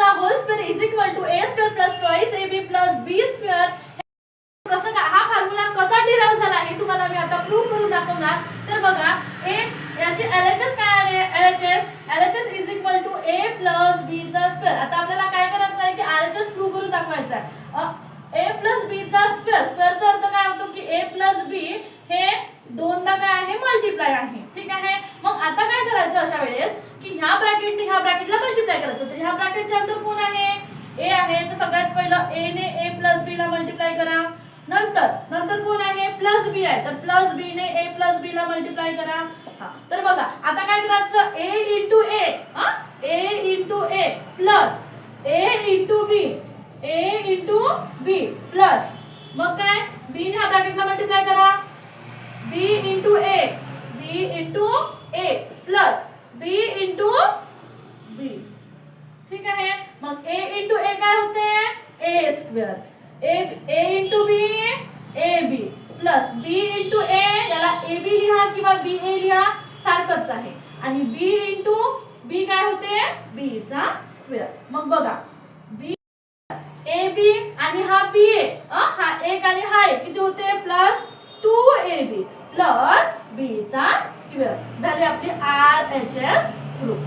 चा whole square is equal to A square plus twice A B plus B square. कसं काय हा formula कसा डिराइव्ह झाला हे तुम्हाला मी आता प्रूव्ह करून दाखवणार. तर बघा याची LHS काय आहे, LHS is equal to a plus b चा स्क्वेअर. आता आपल्याला काय करायचं आहे की LHS प्रूव्ह करून दाखवायचा आहे. a प्लस b चा स्क्वेअर, स्क्वेअरचा अर्थ काय होतो की a प्लस b हे दोनदा काय आहे मल्टिप्लाय आहे. ठीक आहे. मग आता काय करायचं अशा वेळेस की ह्या ब्रॅकेटने ह्या ब्रॅकेटला मल्टिप्लाय करायचं. तर ह्या ब्रॅकेटच्या अंदर कोण आहे, a आहे. तर सगळ्यात पहिलं a ने a प्लस b ला मल्टिप्लाय करा. नंतर कोण आहे, प्लस बी आहे. तर प्लस बी ने a प्लस b ला मल्टिप्लाय करा. तर बघा आता काय करायचं, a into a plus a into b plus मग काय b ने ह्या ब्रॅकेटला मल्टिप्लाय करा. b into a plus b into b. ठीक आहे. मग a इंटू a काय होते, a square. a into b ab plus b into a, याला ab लिहा किंवा ba लिहा सारखंच आहे. आणि b इंटू b काय होते, b चा स्क्वेअर. मग बघा b ab आणि हा ba, हा एक आणि हा एक किती होते, प्लस 2ab प्लस b चा स्क्वेअर. झाले आपली RHS ग्रुप.